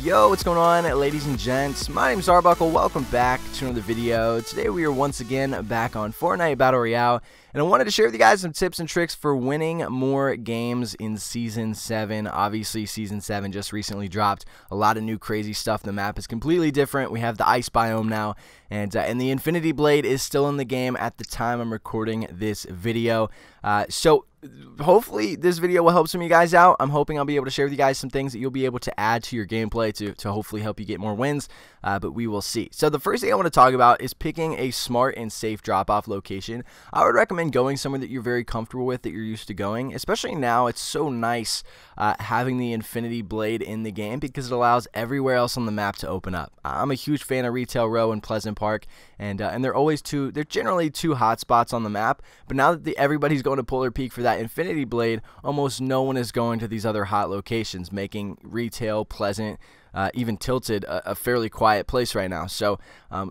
Yo, what's going on, ladies and gents? My name's Arbuckle. Welcome back to another video. Today we are once again back on Fortnite Battle Royale, and I wanted to share with you guys some tips and tricks for winning more games in Season 7. Obviously, Season 7 just recently dropped. A lot of new crazy stuff. The map is completely different. We have the ice biome now, and the Infinity Blade is still in the game at the time I'm recording this video. So hopefully this video will help some of you guys out. I'm hoping I'll be able to share with you guys some things that you'll be able to add to your gameplay to hopefully help you get more wins, but we will see. So the first thing I want to talk about is picking a smart and safe drop-off location. I would recommend going somewhere that you're very comfortable with, that you're used to going, especially now. It's so nice having the Infinity Blade in the game because it allows everywhere else on the map to open up. I'm a huge fan of Retail Row and Pleasant Park, and they're generally two hot spots on the map, but now that everybody's going to Polar Peak for that Infinity Blade, almost no one is going to these other hot locations, making Retail, Pleasant, even Tilted a fairly quiet place right now. So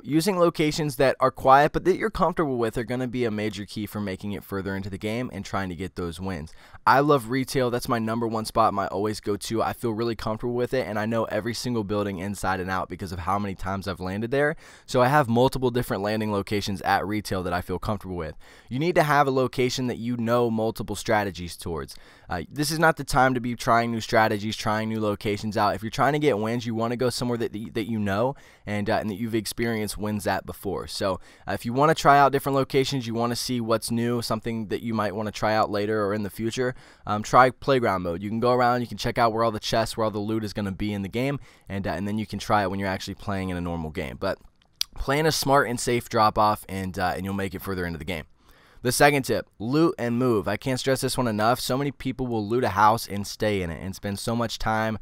using locations that are quiet but that you're comfortable with are going to be a major key for making it further into the game and trying to get those wins. I love Retail. That's my #1 spot, my always go-to. I feel really comfortable with it, and I know every single building inside and out because of how many times I've landed there. So I have multiple different landing locations at Retail that I feel comfortable with. You need to have a location that you know multiple strategies towards. This is not the time to be trying new strategies, trying new locations out. If you're trying to get wins, you want to go somewhere that you know and that you've experienced wins at before. So if you want to try out different locations, you want to see what's new, something that you might want to try out later or in the future, try playground mode. You can go around, you can check out where all the chests, where all the loot is going to be in the game, and then you can try it when you're actually playing in a normal game. But plan a smart and safe drop off, and you'll make it further into the game. The second tip, loot and move. I can't stress this one enough. So many people will loot a house and stay in it and spend so much time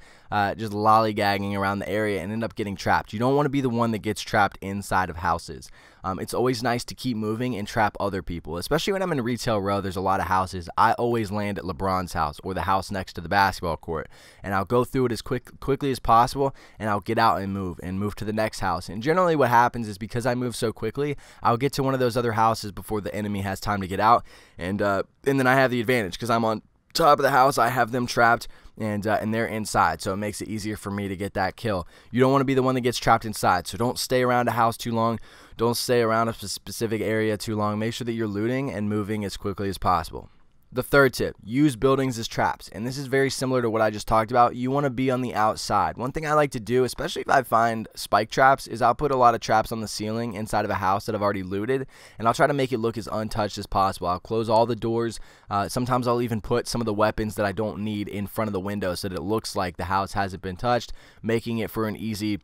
just lollygagging around the area and end up getting trapped. You don't want to be the one that gets trapped inside of houses. It's always nice to keep moving and trap other people, especially when I'm in Retail Row. There's a lot of houses. I always land at LeBron's house or the house next to the basketball court, and I'll go through it as quickly as possible, and I'll get out and move to the next house. And generally what happens is, because I move so quickly, I'll get to one of those other houses before the enemy has time to get out, and then I have the advantage because I'm on top of the house. I have them trapped, and they're inside, so it makes it easier for me to get that kill. You don't want to be the one that gets trapped inside, so don't stay around a house too long. Don't stay around a specific area too long. Make sure that you're looting and moving as quickly as possible. The third tip, use buildings as traps, and this is very similar to what I just talked about. You want to be on the outside. One thing I like to do, especially if I find spike traps, is I'll put a lot of traps on the ceiling inside of a house that I've already looted, and I'll try to make it look as untouched as possible. I'll close all the doors. Sometimes I'll even put some of the weapons that I don't need in front of the window so that it looks like the house hasn't been touched, making it for an easy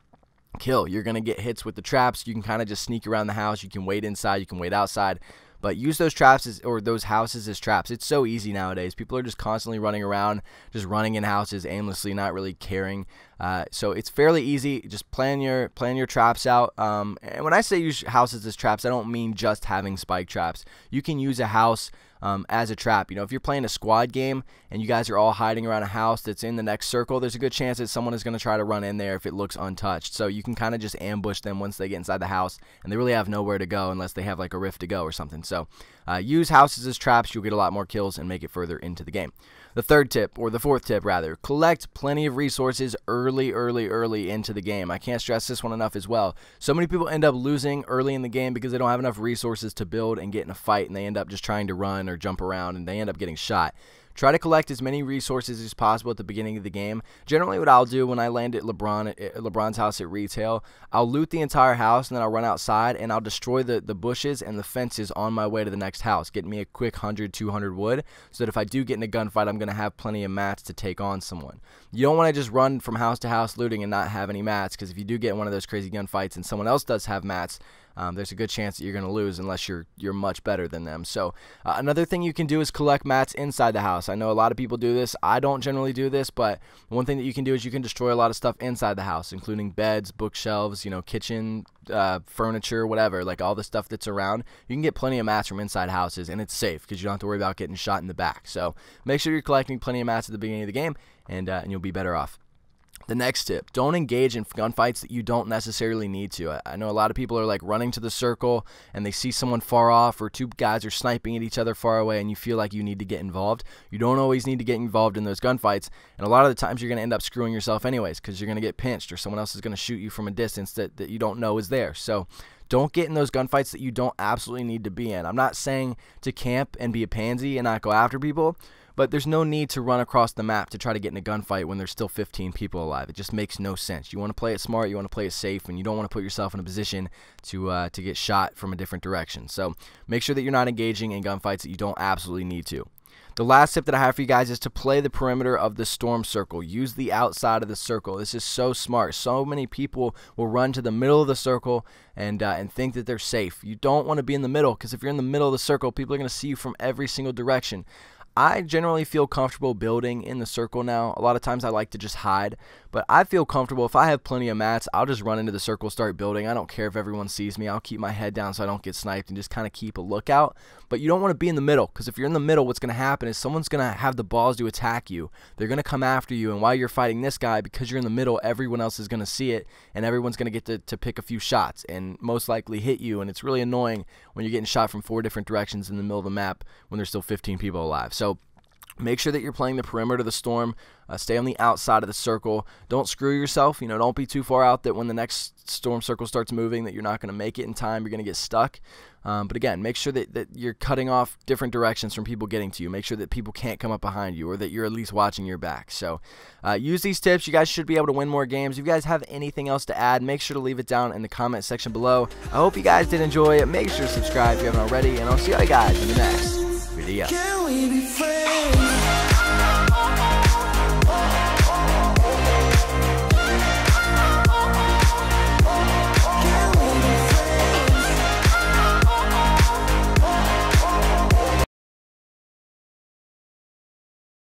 kill. You're going to get hits with the traps. You can kind of just sneak around the house. You can wait inside. You can wait outside. But use those traps or those houses as traps. It's so easy nowadays. People are just constantly running around, just running in houses aimlessly, not really caring. So it's fairly easy. Just plan your traps out. And when I say use houses as traps, I don't mean just having spike traps. You can use a house as a trap. You know, if you're playing a squad game and you guys are all hiding around a house that's in the next circle, there's a good chance that someone is going to try to run in there if it looks untouched. So you can kind of just ambush them once they get inside the house, and they really have nowhere to go unless they have like a rift to go or something. So use houses as traps. You'll get a lot more kills and make it further into the game. The third tip, or the fourth tip rather, collect plenty of resources early into the game. I can't stress this one enough as well. So many people end up losing early in the game because they don't have enough resources to build and get in a fight, and they end up just trying to run or jump around, and they end up getting shot. Try to collect as many resources as possible at the beginning of the game. Generally what I'll do when I land at LeBron's house at Retail, I'll loot the entire house, and then I'll run outside and I'll destroy the bushes and the fences on my way to the next house, getting me a quick 100-200 wood, so that if I do get in a gunfight, I'm going to have plenty of mats to take on someone. You don't want to just run from house to house looting and not have any mats, because if you do get in one of those crazy gunfights and someone else does have mats, there's a good chance that you're going to lose unless you're much better than them. So another thing you can do is collect mats inside the house. I know a lot of people do this. I don't generally do this, but one thing that you can do is you can destroy a lot of stuff inside the house, including beds, bookshelves, you know, kitchen, furniture, whatever, like all the stuff that's around. You can get plenty of mats from inside houses, and it's safe because you don't have to worry about getting shot in the back. So make sure you're collecting plenty of mats at the beginning of the game, and you'll be better off. The next tip, don't engage in gunfights that you don't necessarily need to. I know a lot of people are like running to the circle and they see someone far off, or two guys are sniping at each other far away, and you feel like you need to get involved. You don't always need to get involved in those gunfights, and a lot of the times you're going to end up screwing yourself anyways, because you're going to get pinched or someone else is going to shoot you from a distance that you don't know is there. So don't get in those gunfights that you don't absolutely need to be in. I'm not saying to camp and be a pansy and not go after people, but there's no need to run across the map to try to get in a gunfight when there's still 15 people alive. It just makes no sense. You want to play it smart, you want to play it safe, and you don't want to put yourself in a position to get shot from a different direction. So make sure that you're not engaging in gunfights that you don't absolutely need to. The last tip that I have for you guys is to play the perimeter of the storm circle. Use the outside of the circle. This is so smart. So many people will run to the middle of the circle and think that they're safe. You don't want to be in the middle, because if you're in the middle of the circle, people are going to see you from every single direction. I generally feel comfortable building in the circle now. A lot of times I like to just hide, but I feel comfortable. If I have plenty of mats, I'll just run into the circle, start building. I don't care if everyone sees me. I'll keep my head down so I don't get sniped and just kind of keep a lookout. But you don't want to be in the middle, because if you're in the middle, what's going to happen is someone's going to have the balls to attack you. They're going to come after you, and while you're fighting this guy, because you're in the middle, everyone else is going to see it, and everyone's going to get to pick a few shots and most likely hit you. And it's really annoying when you're getting shot from 4 different directions in the middle of the map when there's still 15 people alive. So make sure that you're playing the perimeter of the storm. Stay on the outside of the circle. Don't screw yourself. Don't be too far out that when the next storm circle starts moving that you're not going to make it in time. You're going to get stuck. But again, make sure that you're cutting off different directions from people getting to you. Make sure that people can't come up behind you, or that you're at least watching your back. So use these tips. You guys should be able to win more games. If you guys have anything else to add, make sure to leave it down in the comment section below. I hope you guys did enjoy it. Make sure to subscribe if you haven't already, and I'll see you guys in the next video.